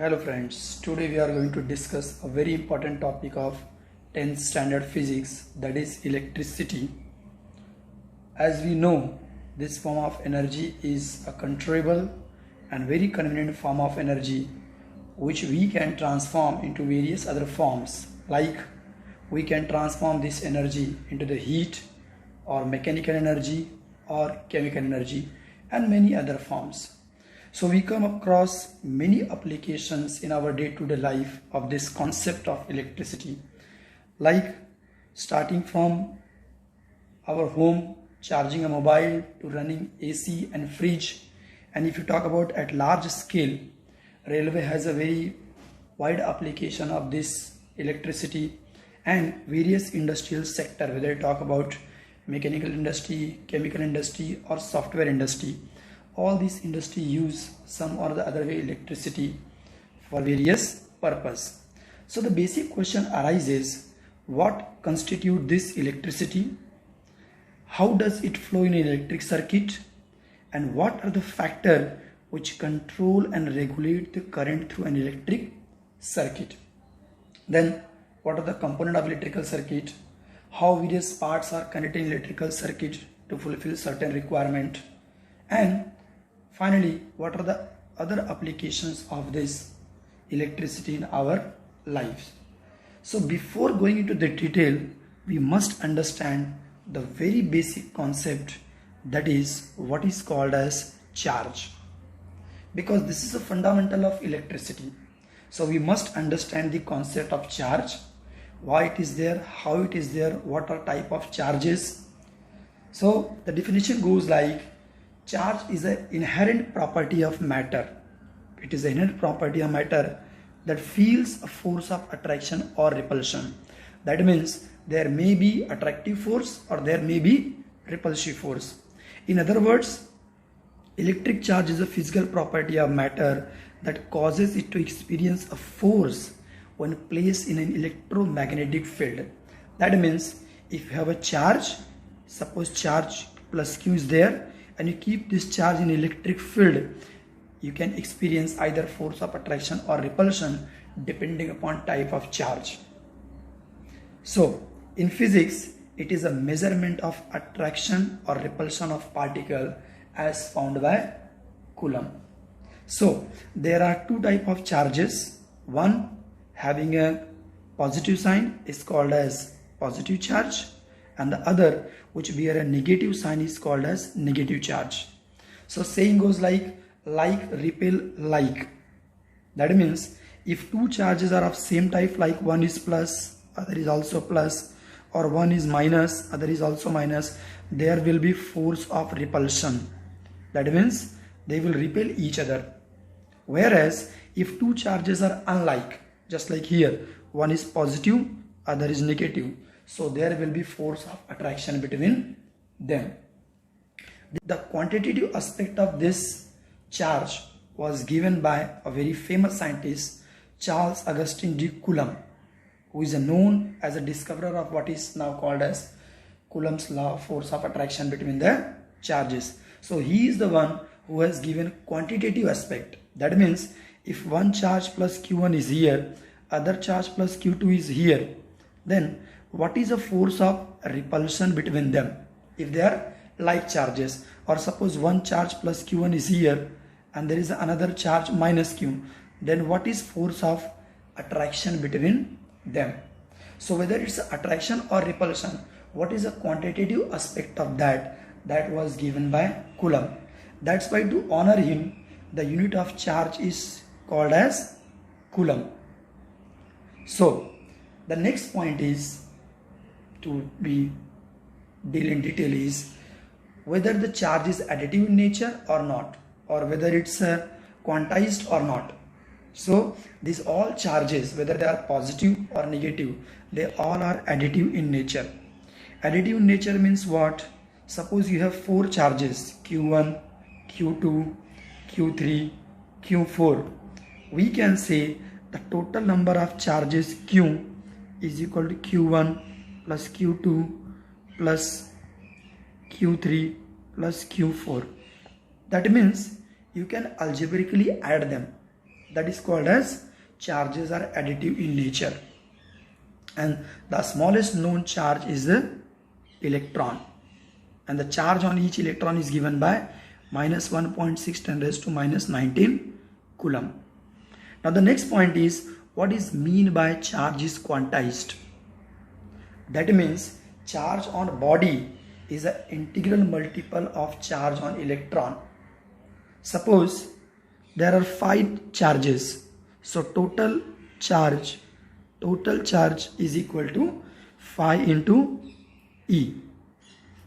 Hello friends, today we are going to discuss a very important topic of 10th standard physics, that is electricity. As we know, this form of energy is a controllable and very convenient form of energy which we can transform into various other forms, like we can transform this energy into the heat or mechanical energy or chemical energy and many other forms. So we come across many applications in our day-to-day life of this concept of electricity, like starting from our home, charging a mobile, to running AC and fridge. And if you talk about at large scale, railway has a very wide application of this electricity, and various industrial sector, whether you talk about mechanical industry, chemical industry or software industry, all these industry use some or the other way electricity for various purpose. So the basic question arises, what constitute this electricity? How does it flow in an electric circuit? And what are the factors which control and regulate the current through an electric circuit? Then what are the components of electrical circuit? How various parts are connected in electrical circuit to fulfill certain requirement? And finally, what are the other applications of this electricity in our lives? So before going into the detail, we must understand the very basic concept, that is what is called as charge, because this is a fundamental of electricity. So we must understand the concept of charge, why it is there, how it is there, what are type of charges. So the definition goes like, charge is an inherent property of matter. It is an inherent property of matter that feels a force of attraction or repulsion. That means there may be attractive force or there may be repulsive force. In other words, electric charge is a physical property of matter that causes it to experience a force when placed in an electromagnetic field. That means if you have a charge, suppose charge plus Q is there, and you keep this charge in electric field, you can experience either force of attraction or repulsion depending upon type of charge. So in physics, it is a measurement of attraction or repulsion of particle as found by Coulomb. So there are two types of charges. One having a positive sign is called as positive charge, and the other which bear a negative sign is called as negative charge. So saying goes like repel like. That means if two charges are of same type, like one is plus, other is also plus, or one is minus, other is also minus, there will be force of repulsion. That means they will repel each other. Whereas if two charges are unlike, just like here, one is positive, other is negative, so there will be force of attraction between them. The quantitative aspect of this charge was given by a very famous scientist, Charles Augustin de Coulomb, who is known as a discoverer of what is now called as Coulomb's law of force of attraction between the charges. So he is the one who has given quantitative aspect. That means if one charge plus Q1 is here, other charge plus Q2 is here, then what is the force of repulsion between them if they are like charges? Or suppose one charge plus Q1 is here and there is another charge minus Q, then what is force of attraction between them? So whether it's attraction or repulsion, what is the quantitative aspect of that was given by Coulomb. That's why to honor him, the unit of charge is called as Coulomb. So the next point is to be deal in detail is whether the charge is additive in nature or not, or whether it's quantized or not. So these all charges, whether they are positive or negative, they all are additive in nature. Additive in nature means what? Suppose you have four charges, Q1, Q2, Q3, Q4. We can say the total number of charges Q is equal to Q1 plus Q2 plus Q3 plus Q4. That means you can algebraically add them. that is called as charges are additive in nature. And the smallest known charge is the electron, and the charge on each electron is given by minus 1.6 10 raised to minus 19 coulomb. Now the next point is, what is mean by charge is quantized? That means charge on body is an integral multiple of charge on electron. Suppose there are 5 charges, so total charge is equal to 5 into E.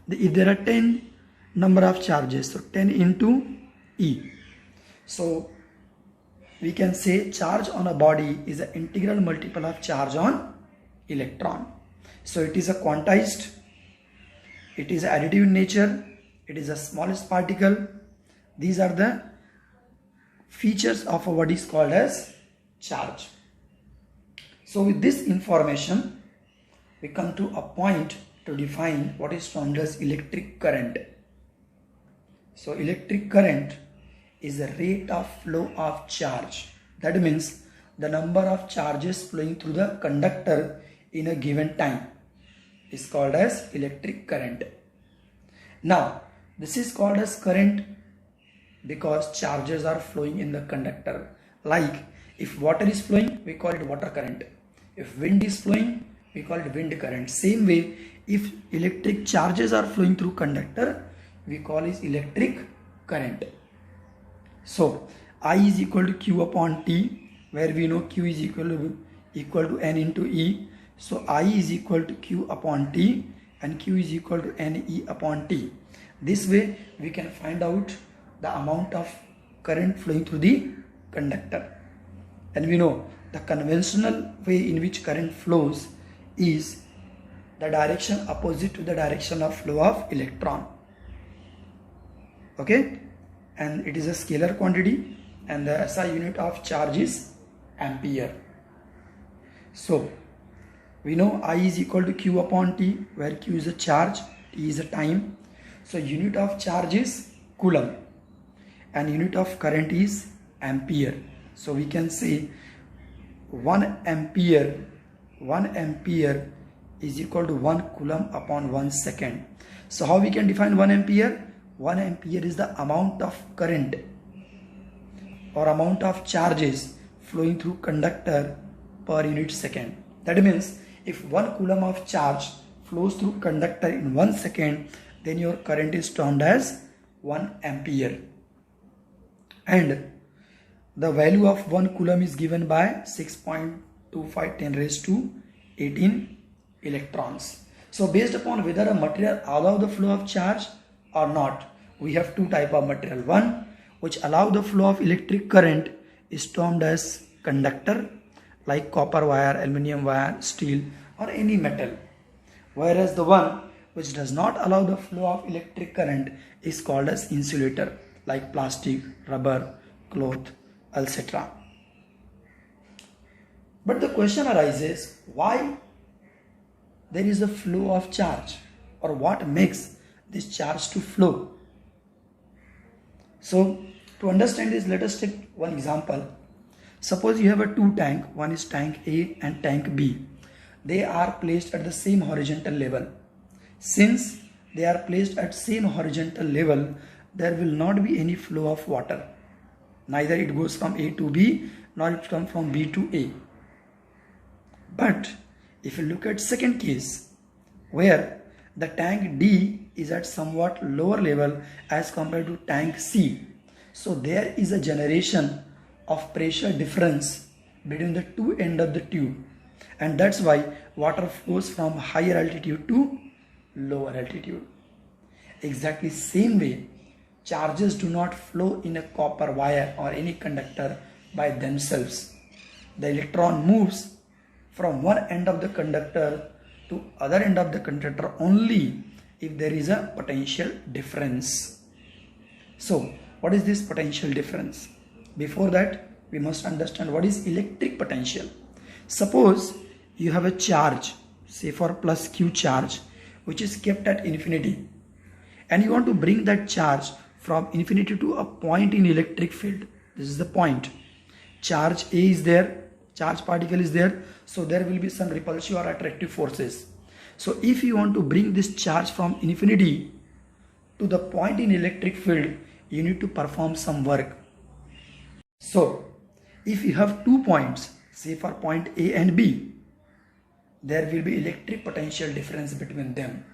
If there are 10 number of charges, so 10 into E. So we can say charge on a body is an integral multiple of charge on electron. So it is a quantized, it is additive in nature, it is the smallest particle. These are the features of what is called as charge. So with this information, we come to a point to define what is termed as electric current. So electric current is the rate of flow of charge. That means the number of charges flowing through the conductor in a given time is called as electric current. Now this is called as current because charges are flowing in the conductor. Like if water is flowing, we call it water current. If wind is flowing, we call it wind current. Same way, if electric charges are flowing through conductor, we call it electric current. So I is equal to Q upon T, where we know Q is equal to N into E. So I is equal to Q upon T and Q is equal to NE upon T. This way we can find out the amount of current flowing through the conductor. And we know the conventional way in which current flows is the direction opposite to the direction of flow of electron. Okay, and it is a scalar quantity and the SI unit of charge is ampere. So we know I is equal to Q upon T, where Q is a charge, T is a time. So unit of charge is coulomb and unit of current is ampere. So we can say 1 ampere is equal to 1 coulomb upon 1 second. So how we can define 1 ampere? 1 ampere is the amount of current or amount of charges flowing through conductor per unit second. That means if 1 coulomb of charge flows through conductor in 1 second, then your current is termed as 1 ampere. And the value of 1 coulomb is given by 6.25 10 raised to 18 electrons. So based upon whether a material allows the flow of charge or not, we have two types of material. One which allow the flow of electric current is termed as conductor, like copper wire, aluminum wire, steel or any metal. Whereas the one which does not allow the flow of electric current is called as insulator, like plastic, rubber, cloth, etc. But the question arises, why there is a flow of charge, or what makes this charge to flow? So to understand this, let us take one example. Suppose you have a two tank, one is tank A and tank B. They are placed at the same horizontal level. Since they are placed at same horizontal level, there will not be any flow of water. Neither it goes from A to B, nor it comes from B to A. But if you look at second case, where the tank D is at somewhat lower level as compared to tank C, so there is a generation of pressure difference between the two ends of the tube, and that's why water flows from higher altitude to lower altitude. Exactly same way, charges do not flow in a copper wire or any conductor by themselves. The electron moves from one end of the conductor to other end of the conductor only if there is a potential difference. So what is this potential difference? Before that, we must understand what is electric potential. Suppose you have a charge, say for plus Q charge, which is kept at infinity, and you want to bring that charge from infinity to a point in electric field. This is the point. charge A is there, charge particle is there, so there will be some repulsive or attractive forces. So if you want to bring this charge from infinity to the point in electric field, you need to perform some work. So if you have 2 points, say for point A and B, there will be electric potential difference between them.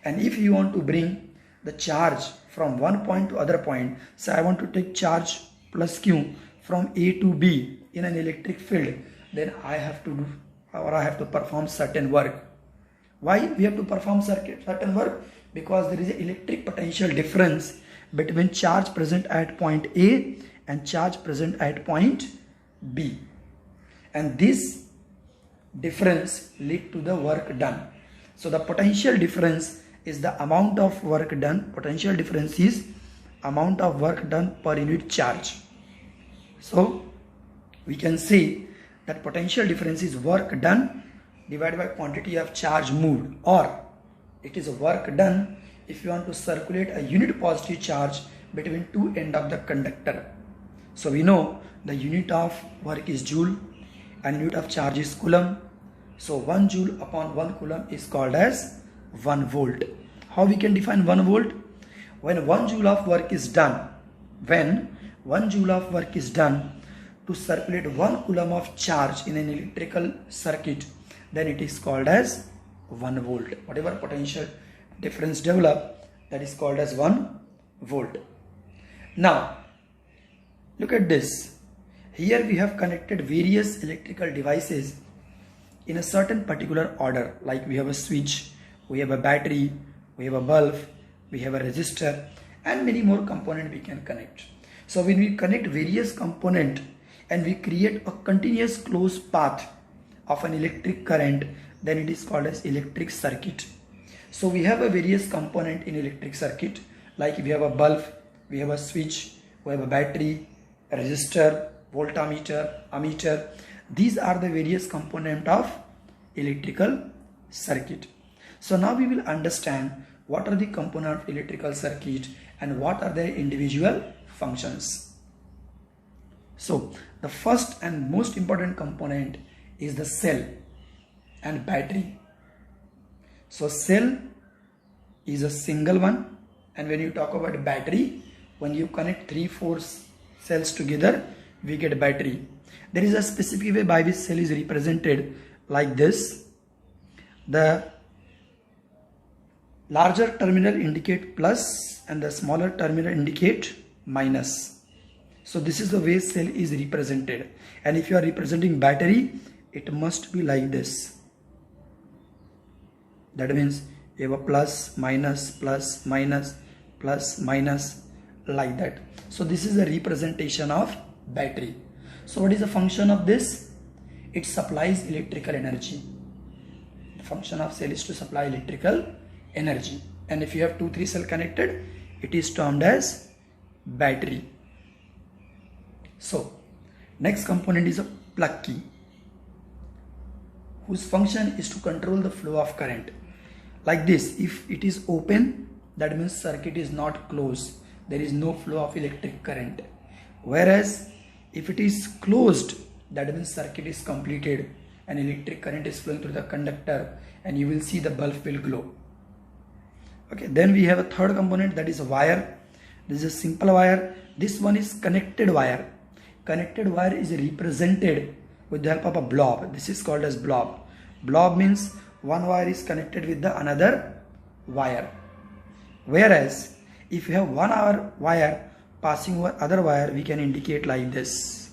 And if you want to bring the charge from one point to other point, say I want to take charge plus Q from A to B in an electric field, then I have to do, or I have to perform certain work. Why we have to perform certain work? Because there is an electric potential difference between charge present at point A and charge present at point B, and this difference lead to the work done. So the potential difference is the amount of work done. Potential difference is amount of work done per unit charge. So we can say that potential difference is work done divided by quantity of charge moved, or it is work done if you want to circulate a unit positive charge between two ends of the conductor. So we know the unit of work is joule and unit of charge is coulomb. So 1 joule upon 1 coulomb is called as 1 volt. How we can define 1 volt? When 1 joule of work is done, to circulate 1 coulomb of charge in an electrical circuit, then it is called as 1 volt. Whatever potential difference develop, that is called as 1 volt. Now look at this. Here we have connected various electrical devices in a certain particular order, like we have a switch, we have a battery, we have a bulb, we have a resistor, and many more components we can connect. So when we connect various components and we create a continuous closed path of an electric current, then it is called as electric circuit. So we have a various component in electric circuit, like we have a bulb, we have a switch, we have a battery, a resistor, voltmeter, ammeter. These are the various components of electrical circuit. So now we will understand what are the components of electrical circuit and what are their individual functions. So the first and most important component is the cell and battery. So cell is a single one, and when you talk about battery, when you connect 3-4 cells together, we get battery. There is a specific way by which cell is represented like this. The larger terminal indicate plus and the smaller terminal indicate minus. So this is the way cell is represented, and if you are representing battery, it must be like this. That means you have a plus, minus, plus, minus, plus, minus, like that. So this is the representation of battery. So what is the function of this? It supplies electrical energy. The function of cell is to supply electrical energy, and if you have 2-3 cells connected, it is termed as battery. So next component is a plug key, whose function is to control the flow of current. Like this, if it is open, that means circuit is not closed, there is no flow of electric current. Whereas if it is closed, that means circuit is completed and electric current is flowing through the conductor, and you will see the bulb will glow. Okay, then we have a third component, that is a wire. This is a simple wire. This one is connected wire. Connected wire is represented with the help of a blob. This is called as blob. Blob means one wire is connected with the another wire. Whereas if you have one wire passing over other wire, we can indicate like this.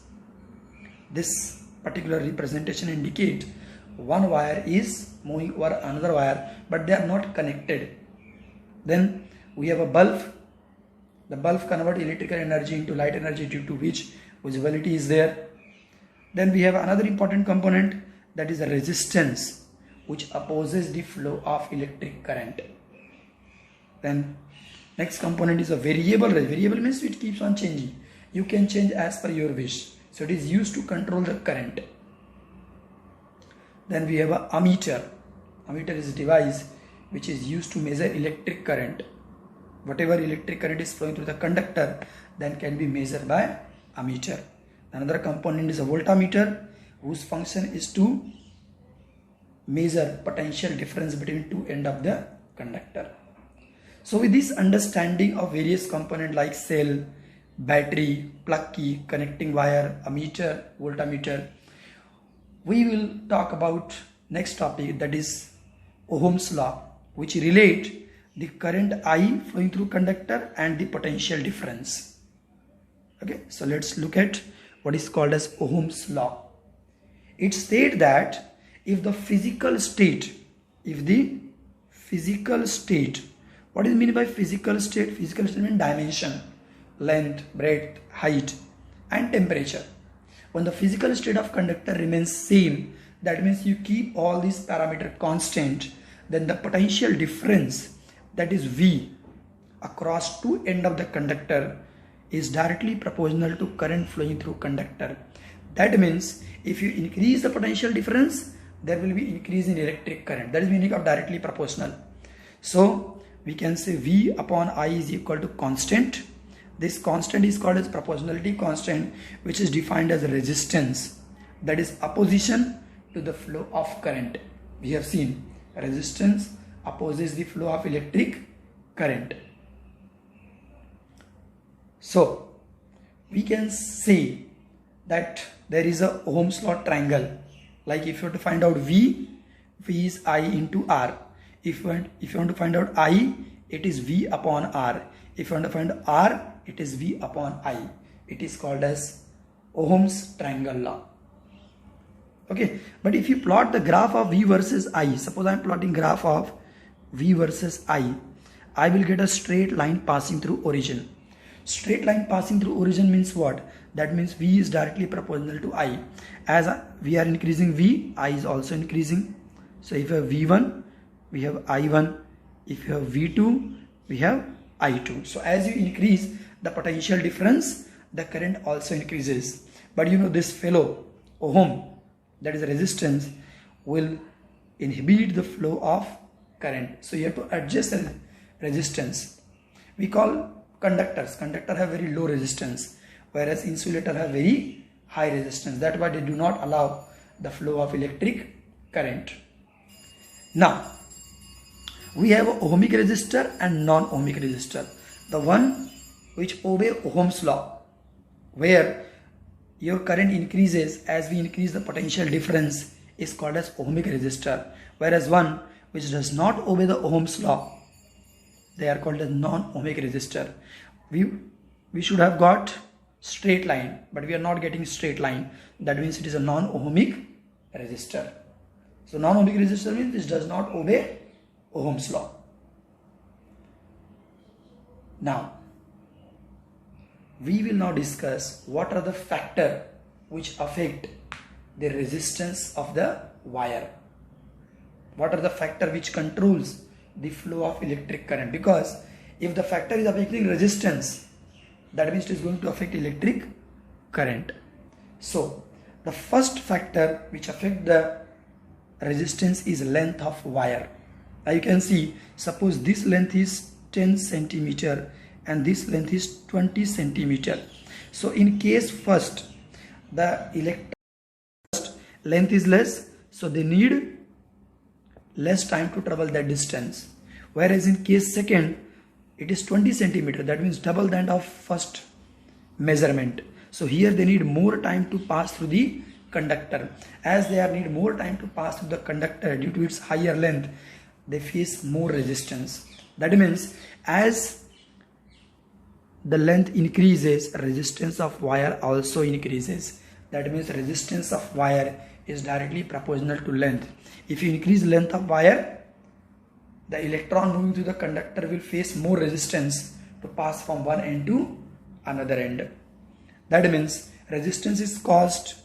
This particular representation indicate one wire is moving over another wire, but they are not connected. Then we have a bulb. The bulb converts electrical energy into light energy, due to which visibility is there. Then we have another important component, that is a resistance, which opposes the flow of electric current. Then next component is a variable. Variable means it keeps on changing. You can change as per your wish. So it is used to control the current. Then we have a ammeter. Ammeter is a device which is used to measure electric current. Whatever electric current is flowing through the conductor, then can be measured by ammeter. Another component is a voltmeter, whose function is to measure potential difference between two ends of the conductor. So with this understanding of various components like cell, battery, plug key, connecting wire, ammeter, voltmeter, we will talk about next topic, that is Ohm's law, which relate the current I flowing through conductor and the potential difference. Okay, so let's look at what is called as Ohm's law. It states that if the physical state, what is meant by physical state? Physical state means dimension, length, breadth, height and temperature. When the physical state of conductor remains same, that means you keep all these parameters constant, then the potential difference, that is V, across two ends of the conductor is directly proportional to current flowing through conductor. That means if you increase the potential difference, there will be increase in electric current. That is meaning of directly proportional. So we can say V upon I is equal to constant. This constant is called as proportionality constant, which is defined as resistance, that is opposition to the flow of current. We have seen resistance opposes the flow of electric current. So we can say that there is a Ohm's law triangle. Like if you have to find out V is I into R. If you want to find out I, it is V upon R. If you want to find R, it is V upon I. It is called as Ohm's triangle law. Okay, but if you plot the graph of V versus I, suppose I am plotting graph of V versus I will get a straight line passing through origin. Straight line passing through origin means what? That means V is directly proportional to I. As we are increasing V, I is also increasing. So if you have V1, we have I1. If you have V2, we have I2. So as you increase the potential difference, the current also increases. But you know this fellow Ohm, that is resistance, will inhibit the flow of current. So you have to adjust the resistance. We call conductor have very low resistance, whereas insulator have very high resistance. That's why they do not allow the flow of electric current. Now we have an ohmic resistor and non-ohmic resistor. The one which obey Ohm's law, where your current increases as we increase the potential difference, is called as ohmic resistor, whereas one which does not obey the Ohm's law, they are called as non-ohmic resistor. We should have got straight line, but we are not getting straight line. That means it is a non-ohmic resistor. So non-ohmic resistor means this does not obey Ohm's law. Now we will now discuss what are the factors which affect the resistance of the wire. What are the factors which controls the flow of electric current? Because if the factor is affecting resistance, that means it is going to affect electric current. So the first factor which affect the resistance is length of wire. Now you can see, suppose this length is 10 centimeter and this length is 20 centimeter. So in case first the electric length is less, so they need less time to travel that distance, whereas in case second it is 20 centimeter, that means double that of first measurement. So here they need more time to pass through the conductor. As they need more time to pass through the conductor due to its higher length, they face more resistance. That means as the length increases, resistance of wire also increases. That means resistance of wire is directly proportional to length. If you increase length of wire, the electron moving through the conductor will face more resistance to pass from one end to another end. That means resistance is caused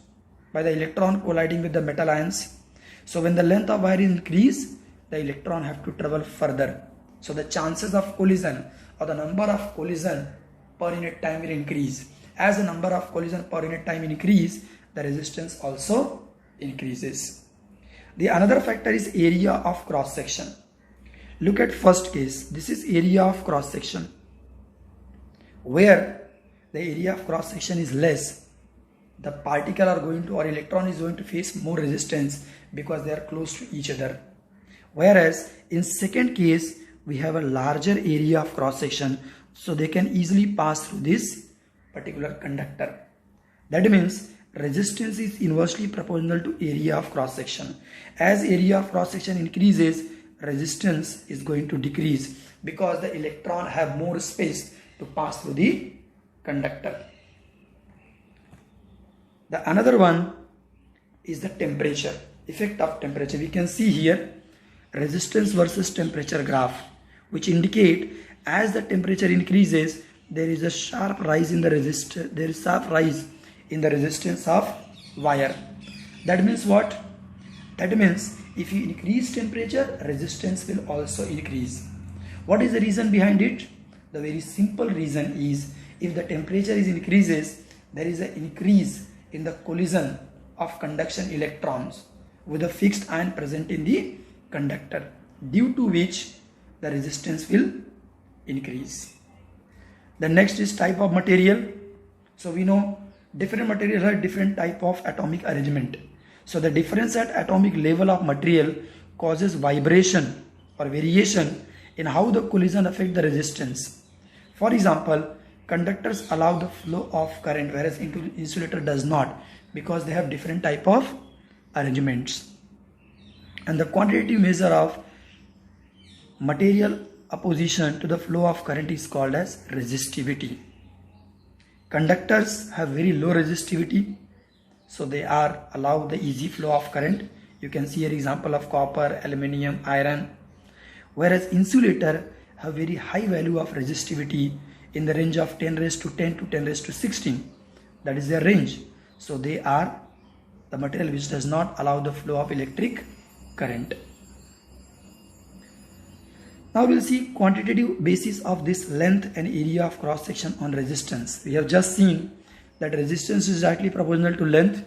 by the electron colliding with the metal ions. So when the length of wire is increased, the electron have to travel further. So the chances of collision or the number of collision per unit time will increase. As the number of collision per unit time increase, the resistance also increases. The another factor is area of cross section. Look at first case. This is area of cross section. Where the area of cross section is less, the particle are going to, or electron is going to face more resistance because they are close to each other. Whereas in second case, we have a larger area of cross section, so they can easily pass through this particular conductor. That means resistance is inversely proportional to area of cross section. As area of cross section increases, resistance is going to decrease because the electron have more space to pass through the conductor. The another one is the temperature, effect of temperature. We can see here resistance versus temperature graph, which indicate as the temperature increases, there is a sharp rise in the resistance of wire. That means what? That means if you increase temperature, resistance will also increase. What is the reason behind it? The very simple reason is if the temperature is increases, there is an increase in the collision of conduction electrons with a fixed ion present in the conductor, due to which the resistance will increase. The next is type of material. So we know different materials have different type of atomic arrangement. So the difference at atomic level of material causes vibration or variation in how the collision affect the resistance. For example, conductors allow the flow of current, whereas insulator does not, because they have different type of arrangements. And the quantitative measure of material opposition to the flow of current is called as resistivity. Conductors have very low resistivity, so they are allow the easy flow of current. You can see an example of copper, aluminium, iron. Whereas insulator have very high value of resistivity in the range of 10 raised to 10 to 10 raised to 16. That is their range. So they are the material which does not allow the flow of electric current. Now we will see quantitative basis of this length and area of cross section on resistance. We have just seen that resistance is directly proportional to length,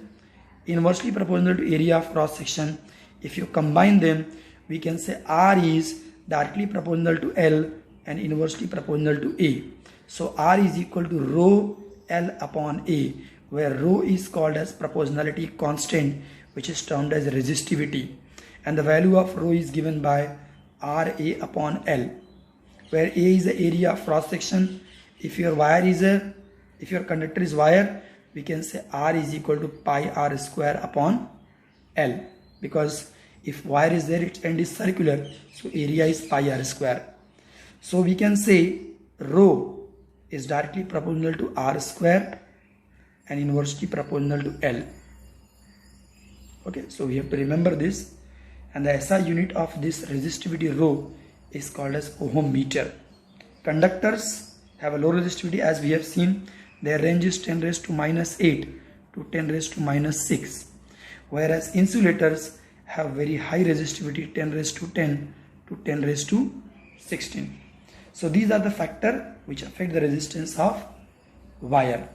inversely proportional to area of cross section. If you combine them, we can say R is directly proportional to L and inversely proportional to A. So R is equal to rho L upon A, where rho is called as proportionality constant, which is termed as resistivity, and the value of rho is given by RA upon L, where A is the area of cross section. If your conductor is wire, we can say R is equal to pi R square upon L, because if wire is there, its end is circular, so area is pi R square. So we can say rho is directly proportional to R square and inversely proportional to L. Okay, so we have to remember this. And the SI unit of this resistivity rho is called as ohm meter. Conductors have a low resistivity, as we have seen. Their range is 10 raised to minus 8 to 10 raised to minus 6. Whereas insulators have very high resistivity, 10 raised to 10 to 10 raised to 16. So these are the factors which affect the resistance of wire.